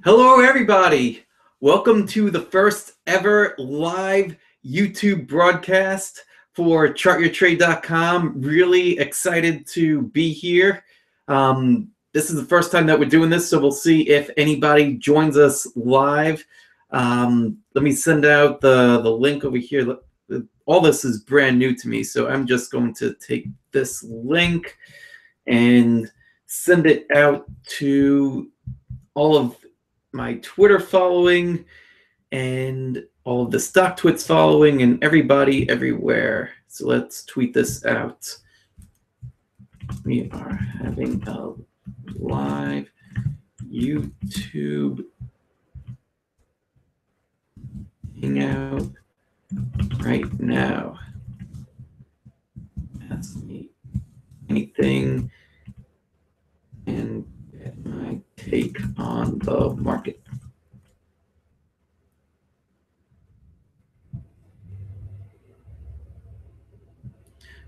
Hello, everybody. Welcome to the first ever live YouTube broadcast for ChartYourTrade.com. Really excited to be here. This is the first time that we're doing this, so we'll see if anybody joins us live. Let me send out the link over here. All this is brand new to me, so I'm just going to take this link and send it out to all of my Twitter following and all of the stock twits following and everybody everywhere. So let's tweet this out. We are having a live YouTube hangout right now. Ask me anything and get my take on the market.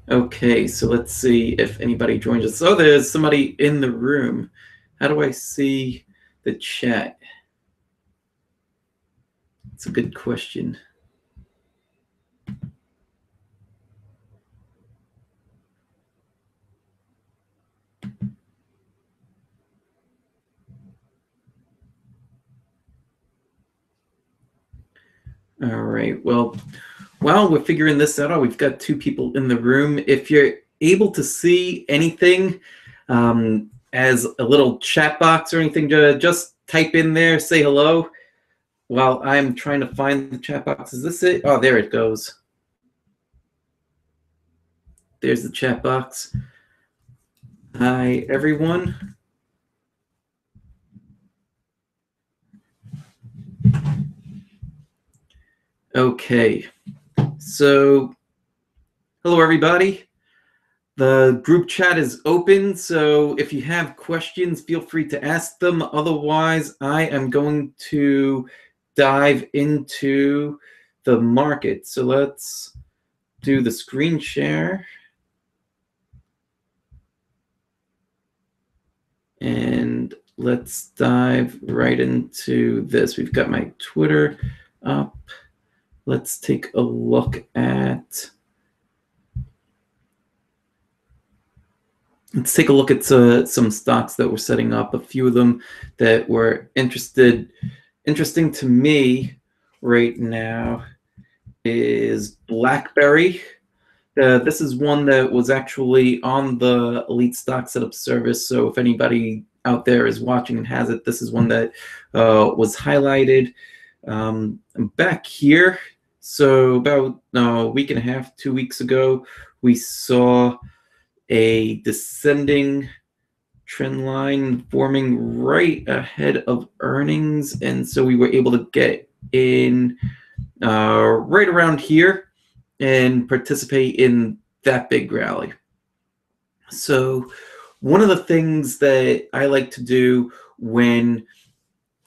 Okay, so let's see if anybody joins us. Oh, there's somebody in the room. How do I see the chat? It's a good question. All right, well, while we're figuring this out, we've got two people in the room. If you're able to see anything as a little chat box or anything, just type in there, say hello. While I'm trying to find the chat box. Is this it? Oh, there it goes. There's the chat box. Hi, everyone. Okay, so hello, everybody. The group chat is open, so if you have questions, feel free to ask them. Otherwise, I am going to dive into the market. So let's do the screen share. And let's dive right into this. We've got my Twitter up. Let's take a look at some stocks that we're setting up. A few of them that were interesting to me right now is Blackberry. This is one that was actually on the Elite Stock Setup service. So if anybody out there is watching and has it, this is one that was highlighted back here. So about a week and a half, 2 weeks ago, we saw a descending trend line forming right ahead of earnings. And so we were able to get in right around here and participate in that big rally. So one of the things that I like to do when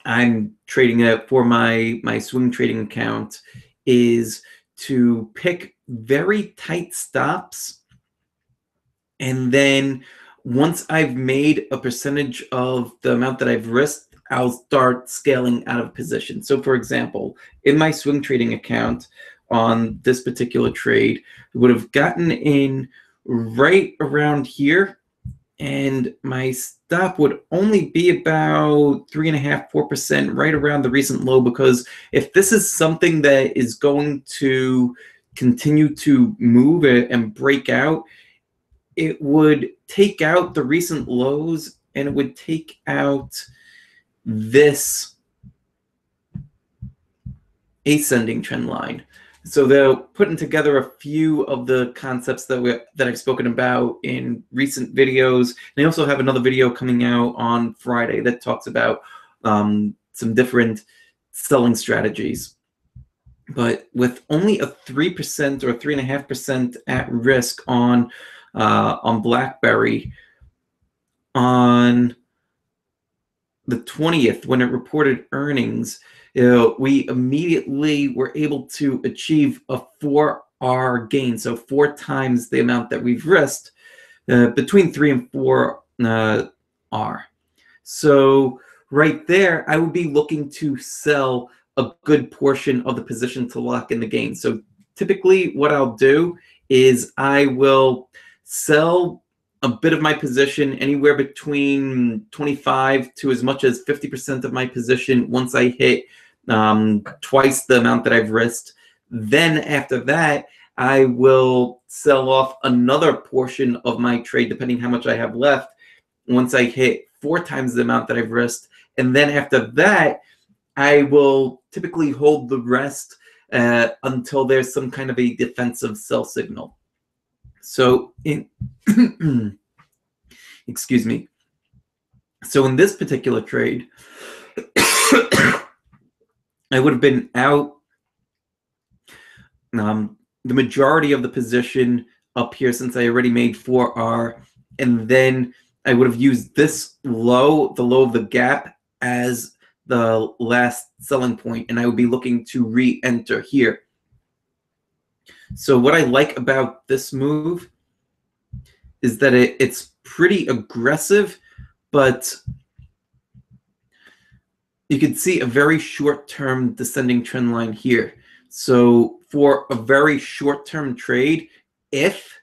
I'm trading it for my swing trading account is to pick very tight stops, and then once I've made a percentage of the amount that I've risked, I'll start scaling out of position. So for example, in my swing trading account on this particular trade, I would have gotten in right around here, and my stop would only be about 3.5%, 4%, right around the recent low, because if this is something that is going to continue to move and break out, it would take out the recent lows and it would take out this ascending trend line. So they're putting together a few of the concepts that I've spoken about in recent videos. They also have another video coming out on Friday that talks about some different selling strategies. But with only a 3% or 3.5% at risk on Blackberry on the 20th, when it reported earnings, we immediately were able to achieve a 4R gain, so 4 times the amount that we've risked, between 3 and 4 R. So right there, I would be looking to sell a good portion of the position to lock in the gain. So typically what I'll do is I will sell a bit of my position, anywhere between 25 to as much as 50% of my position once I hit twice the amount that I've risked. Then after that, I will sell off another portion of my trade, depending how much I have left, once I hit 4 times the amount that I've risked. And then after that, I will typically hold the rest until there's some kind of a defensive sell signal. So in excuse me. So in this particular trade, I would have been out the majority of the position up here, since I already made 4R, and then I would have used this low, the low of the gap, as the last selling point, and I would be looking to re-enter here. So what I like about this move is that it's pretty aggressive, but you can see a very short-term descending trend line here. So for a very short-term trade, if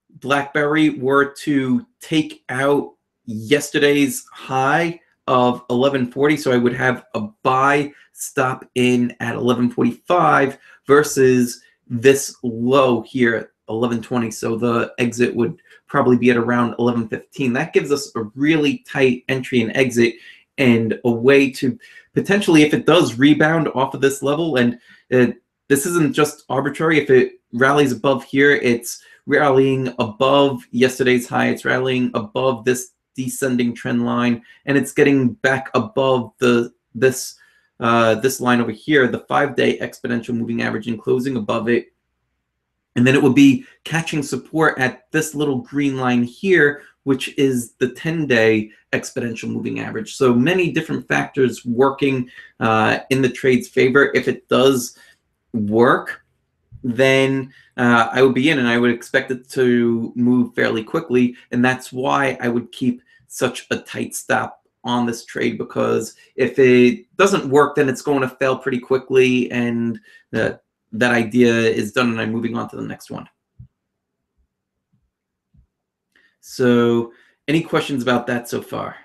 Blackberry were to take out yesterday's high of 1140, so I would have a buy stop in at 1145 versus this low here at 1120. So the exit would probably be at around 1115. That gives us a really tight entry and exit, and a way to potentially, if it does rebound off of this level, and this isn't just arbitrary, if it rallies above here, it's rallying above yesterday's high, it's rallying above this descending trend line, and it's getting back above this line over here, the 5-day exponential moving average, and closing above it. And then it would be catching support at this little green line here, which is the 10-day exponential moving average. So many different factors working in the trade's favor. If it does work, then I would be in, and I would expect it to move fairly quickly. And that's why I would keep such a tight stop on this trade, because if it doesn't work, then it's going to fail pretty quickly, and that idea is done, and I'm moving on to the next one. So any questions about that so far?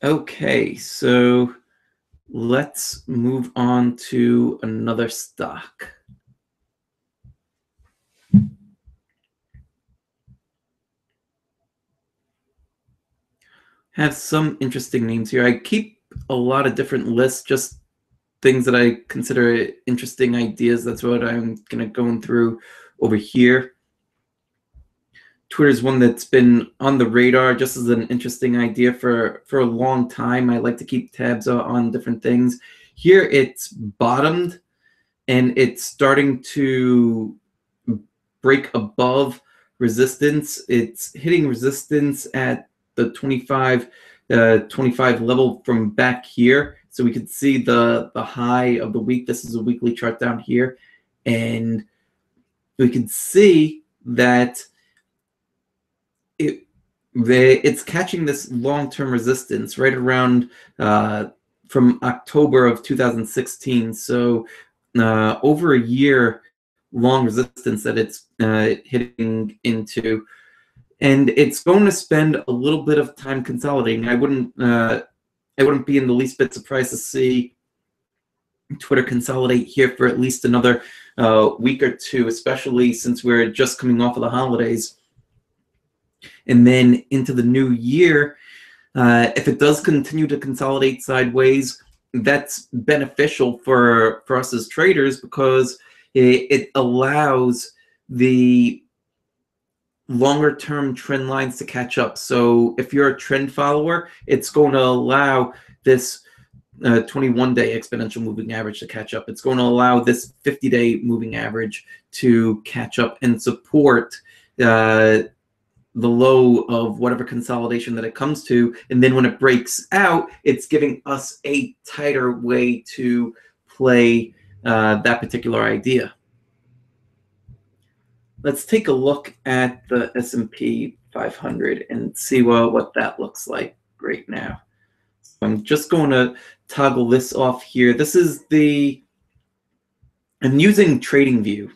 Okay, so let's move on to another stock. Have some interesting names here. I keep a lot of different lists, just things that I consider interesting ideas. That's what I'm going to go through over here. Twitter's one that's been on the radar just as an interesting idea for a long time. I like to keep tabs on different things. Here it's bottomed, and it's starting to break above resistance. It's hitting resistance at the 25 level from back here. So we could see the high of the week. This is a weekly chart down here, and we can see that it's catching this long-term resistance right around from October of 2016. So over a year long resistance that it's hitting into, and it's going to spend a little bit of time consolidating. I wouldn't be in the least bit surprised to see Twitter consolidate here for at least another week or two, especially since we're just coming off of the holidays. And then into the new year, if it does continue to consolidate sideways, that's beneficial for us as traders, because it allows the longer term trend lines to catch up. So if you're a trend follower, it's going to allow this 21-day exponential moving average to catch up. It's going to allow this 50-day moving average to catch up and support the low of whatever consolidation that it comes to. And then when it breaks out, it's giving us a tighter way to play that particular idea. Let's take a look at the S&P 500 and see what that looks like right now. So I'm just going to toggle this off here. This is I'm using TradingView.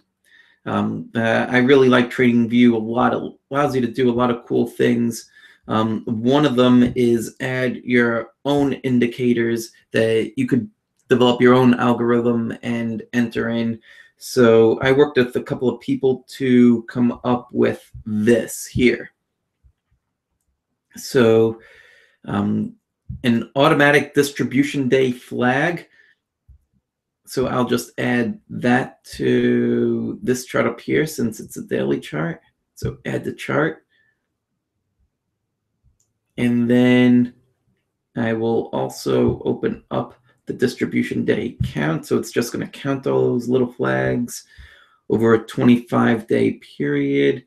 I really like TradingView a lot. It allows you to do a lot of cool things. One of them is add your own indicators that you could develop your own algorithm and enter in. So I worked with a couple of people to come up with this here. So an automatic distribution day flag. So I'll just add that to this chart up here since it's a daily chart. So add the chart. And then I will also open up the distribution day count. So it's just going to count all those little flags over a 25-day period.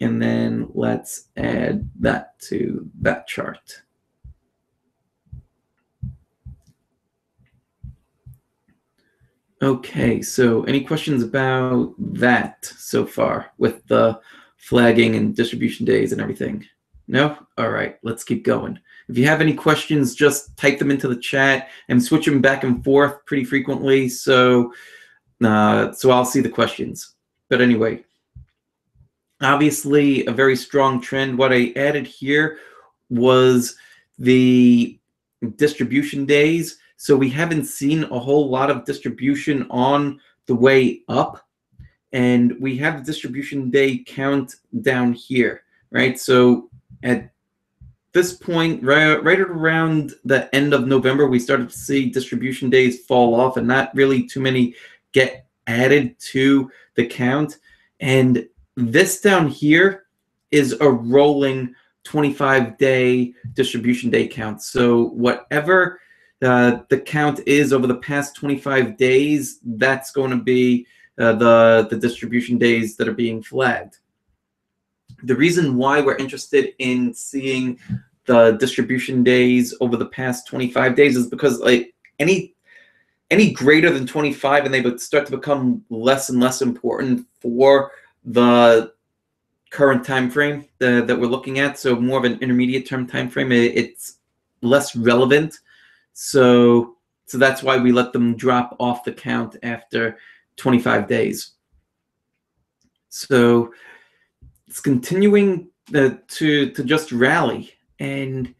And then let's add that to that chart. Okay, so any questions about that so far with the flagging and distribution days and everything? No? All right, let's keep going. If you have any questions, just type them into the chat. I'm switching back and forth pretty frequently, so I'll see the questions. But anyway, obviously a very strong trend. What I added here was the distribution days. So we haven't seen a whole lot of distribution on the way up, and we have the distribution day count down here, right? So at this point, right around the end of November, we started to see distribution days fall off and not really too many get added to the count. And this down here is a rolling 25-day distribution day count. So whatever the count is over the past 25 days, that's going to be the distribution days that are being flagged. The reason why we're interested in seeing the distribution days over the past 25 days is because like any greater than 25 and they would start to become less and less important for the current time frame that we're looking at. So more of an intermediate term time frame, it's less relevant. So that's why we let them drop off the count after 25 days. So it's continuing to just rally, and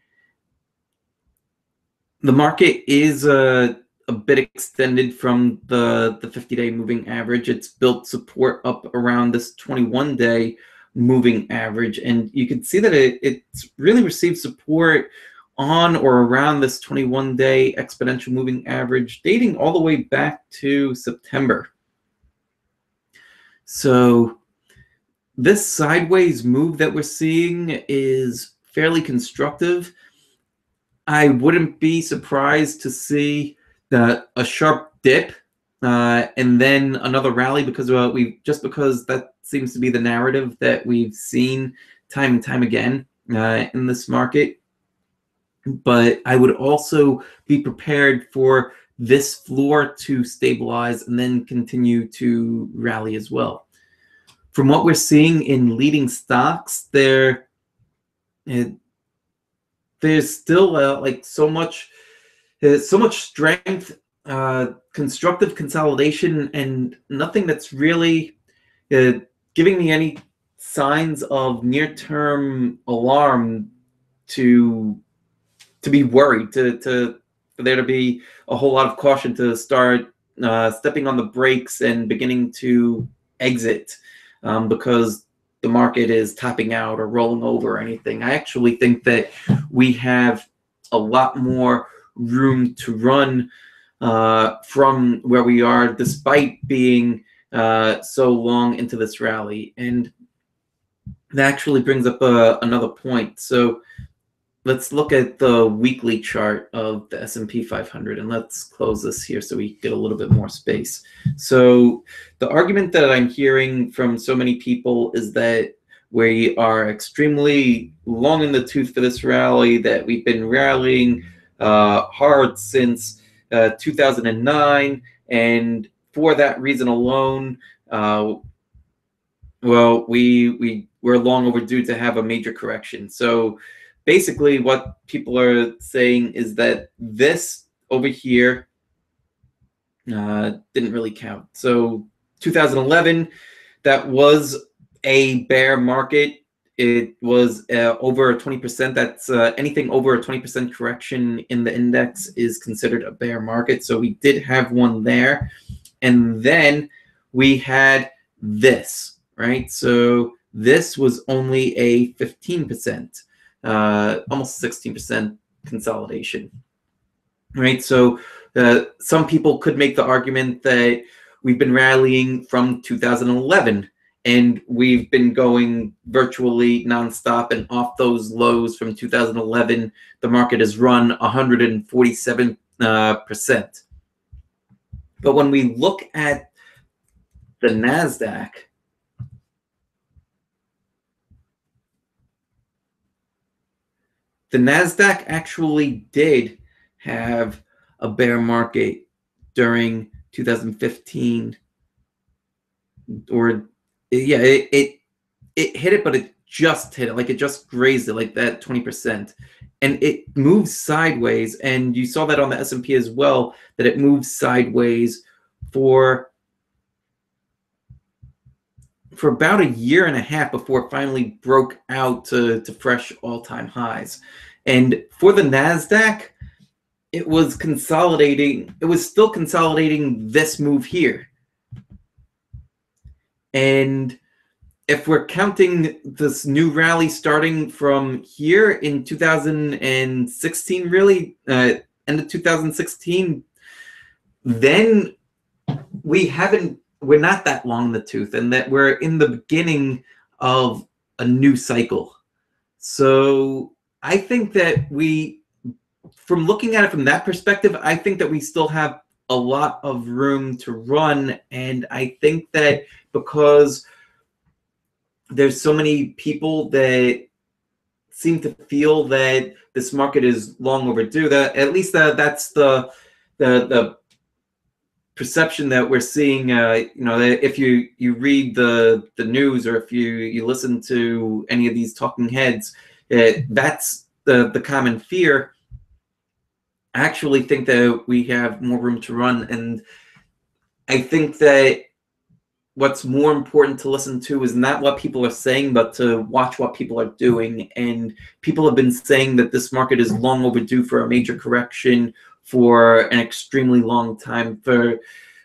the market is a bit extended from the 50-day moving average. It's built support up around this 21-day moving average, and you can see that it's really received support on or around this 21-day exponential moving average dating all the way back to September. So this sideways move that we're seeing is fairly constructive. I wouldn't be surprised to see a sharp dip and then another rally because that seems to be the narrative that we've seen time and time again in this market. But I would also be prepared for this floor to stabilize and then continue to rally as well. From what we're seeing in leading stocks, there's still like so much strength, constructive consolidation, and nothing that's really giving me any signs of near-term alarm to be worried, for there to be a whole lot of caution to start stepping on the brakes and beginning to exit because the market is topping out or rolling over or anything. I actually think that we have a lot more room to run from where we are, despite being so long into this rally. And that actually brings up another point. So let's look at the weekly chart of the S&P 500, and let's close this here so we get a little bit more space. So the argument that I'm hearing from so many people is that we are extremely long in the tooth for this rally, that we've been rallying hard since 2009, and for that reason alone, well, we're we're long overdue to have a major correction. So basically what people are saying is that this over here didn't really count. So 2011, that was a bear market. It was over 20%. That's anything over a 20% correction in the index is considered a bear market. So we did have one there. And then we had this, right? So this was only a 15%, almost 16% consolidation, right? So some people could make the argument that we've been rallying from 2011 and we've been going virtually nonstop, and off those lows from 2011, the market has run 147%. But when we look at the Nasdaq, actually did have a bear market during 2015, or yeah, it hit it, but it just hit it, like it just grazed it, like that 20%, and it moved sideways. And you saw that on the S&P as well, that it moved sideways for about a year and a half before it finally broke out to fresh all-time highs. And for the Nasdaq, it was consolidating. It was still consolidating this move here. And if we're counting this new rally starting from here in 2016, really, end of 2016, then we're not that long in the tooth, and that we're in the beginning of a new cycle. So I think that from looking at it from that perspective, I think that we still have a lot of room to run. And I think that because there's so many people that seem to feel that this market is long overdue, that at least that's the perception that we're seeing. If you read the news, or if you listen to any of these talking heads, that's the common fear. I actually think that we have more room to run, and I think that what's more important to listen to is not what people are saying, but to watch what people are doing. And people have been saying that this market is long overdue for a major correction for an extremely long time. For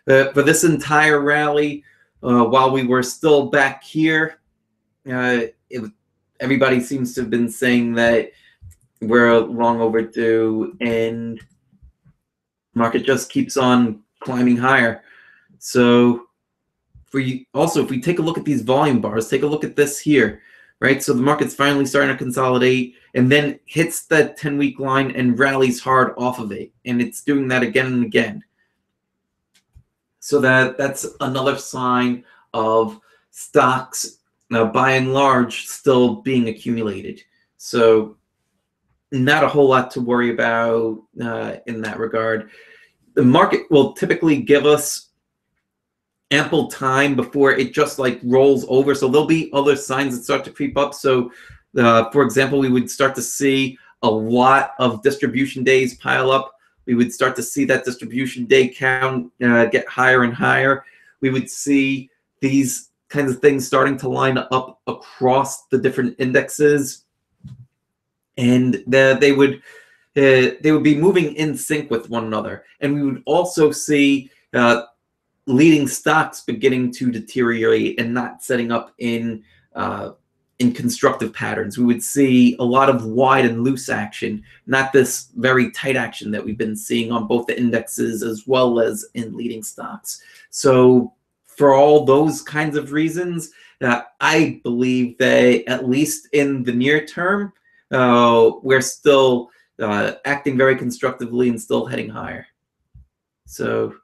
this entire rally, while we were still back here, everybody seems to have been saying that we're long overdue, and market just keeps on climbing higher. So if we take a look at these volume bars, take a look at this here, right? So the market's finally starting to consolidate, and then hits that 10-week line and rallies hard off of it. And it's doing that again and again. So that's another sign of stocks, by and large, still being accumulated. So not a whole lot to worry about in that regard. The market will typically give us ample time before it just like rolls over. So there'll be other signs that start to creep up. So for example, we would start to see a lot of distribution days pile up. We would start to see that distribution day count get higher and higher. We would see these kinds of things starting to line up across the different indexes, and they would be moving in sync with one another. And we would also see leading stocks beginning to deteriorate and not setting up in constructive patterns. We would see a lot of wide and loose action, not this very tight action that we've been seeing on both the indexes as well as in leading stocks. So for all those kinds of reasons, I believe that at least in the near term, we're still acting very constructively and still heading higher. So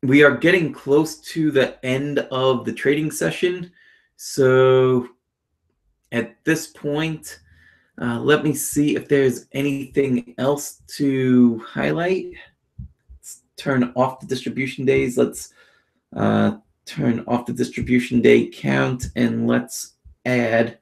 we are getting close to the end of the trading session. So at this point, let me see if there's anything else to highlight. Let's turn off the distribution days. Let's turn off the distribution day count, and let's add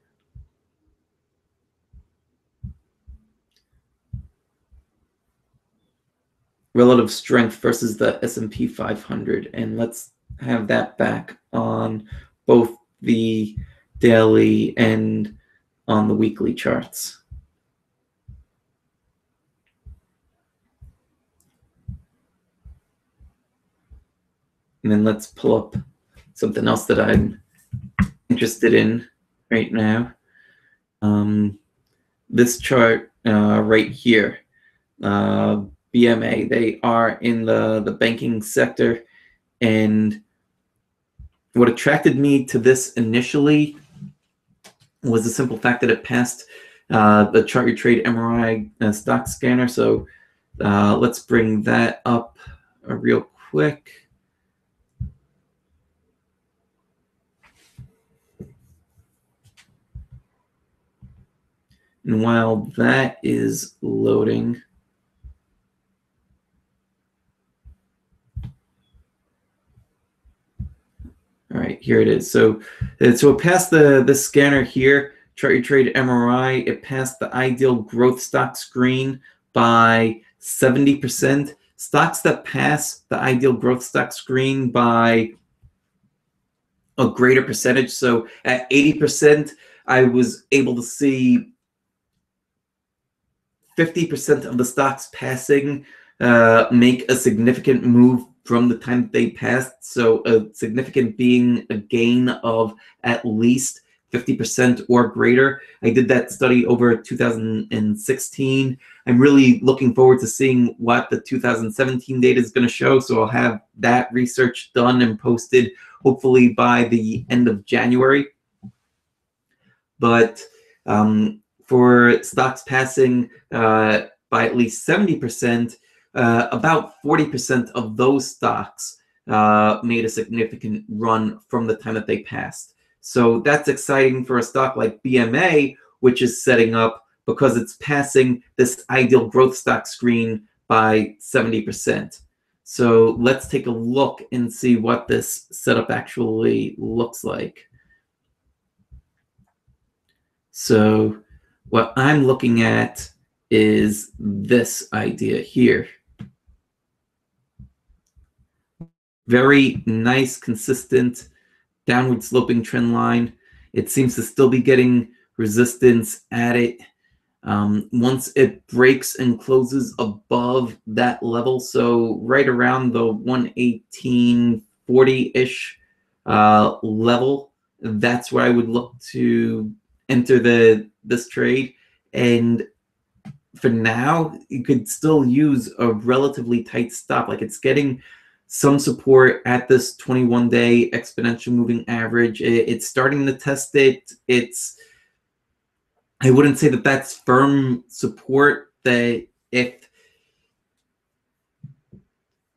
relative strength versus the S&P 500, and let's have that back on both the daily and on the weekly charts. And then let's pull up something else that I'm interested in right now. This chart right here, BMA, they are in the banking sector. And what attracted me to this initially was the simple fact that it passed the ChartYourTrade MRI stock scanner. So let's bring that up real quick. And while that is loading, all right, here it is. So it passed the scanner here, ChartYourTrade MRI. It passed the ideal growth stock screen by 70%. Stocks that pass the ideal growth stock screen by a greater percentage. So at 80%, I was able to see 50% of the stocks passing make a significant move from the time they passed. So a significant being a gain of at least 50% or greater. I did that study over 2016. I'm really looking forward to seeing what the 2017 data is going to show. So I'll have that research done and posted hopefully by the end of January. But for stocks passing by at least 70%, about 40% of those stocks made a significant run from the time that they passed. So that's exciting for a stock like BMA, which is setting up because it's passing this ideal growth stock screen by 70%. So let's take a look and see what this setup actually looks like. So what I'm looking at is this idea here. Very nice, consistent, downward sloping trend line. It seems to still be getting resistance at it. Once it breaks and closes above that level, so right around the 118.40-ish level, that's where I would look to enter this trade. And for now, you could still use a relatively tight stop. Like it's getting some support at this 21-day exponential moving average. It's starting to test it. I wouldn't say that that's firm support, that if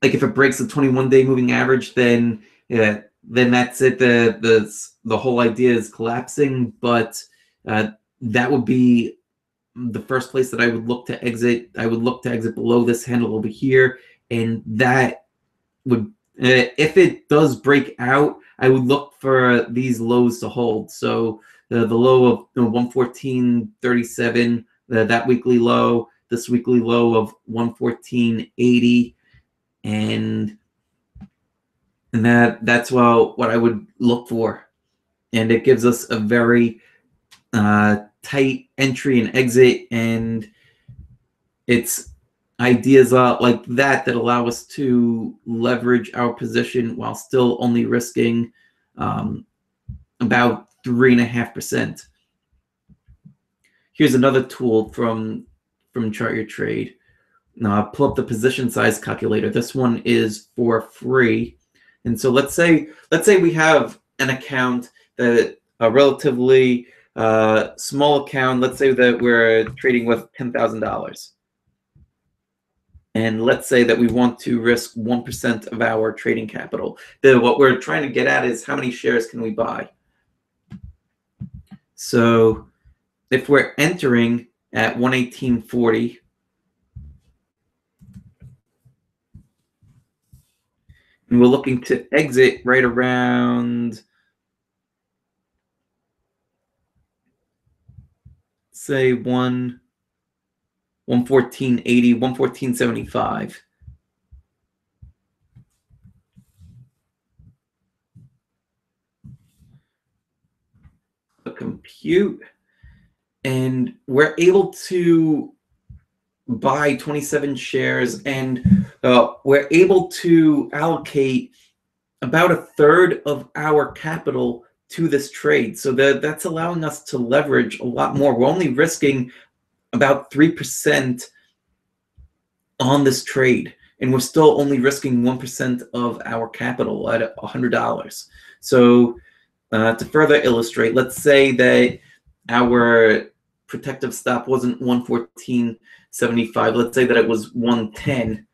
it breaks the 21-day moving average, then that's it. The whole idea is collapsing. But that would be the first place that I would look to exit. I would look to exit below this handle over here, and that would, if it does break out, I would look for these lows to hold. So the low of 114.37, that weekly low, this weekly low of 114.80, and that's what I would look for. And it gives us a very tight entry and exit, and it's ideas like that allow us to leverage our position while still only risking about 3.5%. Here's another tool from ChartYourTrade. Now pull up the position size calculator. This one is for free. And so let's say we have an account that a relatively small account. Let's say that we're trading with $10,000. And let's say that we want to risk 1% of our trading capital. What we're trying to get at is how many shares can we buy? So if we're entering at 118.40, And we're looking to exit right around, say, 114.80, 114.75. Compute, and we're able to buy 27 shares, and we're able to allocate about a third of our capital to this trade. So that's allowing us to leverage a lot more. We're only risking about 3% on this trade, and we're still only risking 1% of our capital at $100. So to further illustrate, let's say that our protective stop wasn't 114.75. Let's say that it was 110.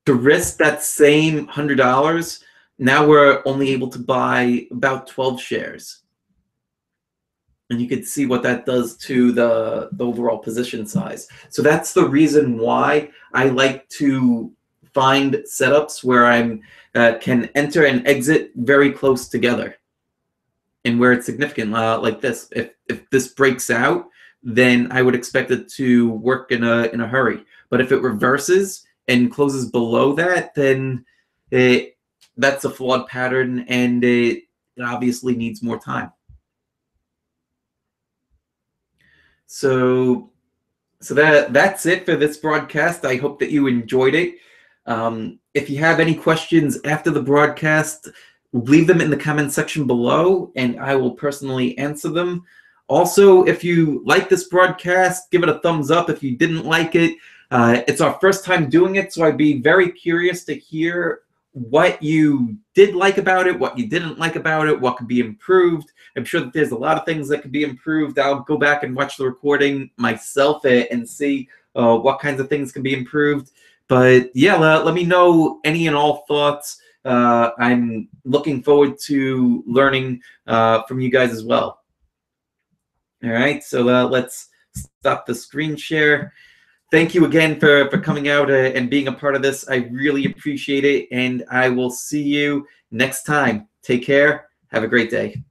To risk that same $100, now we're only able to buy about 12 shares. And you could see what that does to the overall position size. So that's the reason why I like to find setups where I can enter and exit very close together, and where it's significant, like this. If this breaks out, then I would expect it to work in a hurry. But if it reverses and closes below that, then that's a flawed pattern, and it obviously needs more time. So that's it for this broadcast. I hope that you enjoyed it. If you have any questions after the broadcast, leave them in the comment section below, and I will personally answer them. Also, if you like this broadcast, give it a thumbs up. If you didn't like it, it's our first time doing it, so I'd be very curious to hear what you did like about it, what you didn't like about it, what could be improved. I'm sure that there's a lot of things that could be improved. I'll go back and watch the recording myself and see what kinds of things can be improved. But yeah, let me know any and all thoughts. I'm looking forward to learning from you guys as well. All right, so let's stop the screen share. Thank you again for coming out and being a part of this. I really appreciate it, and I will see you next time. Take care. Have a great day.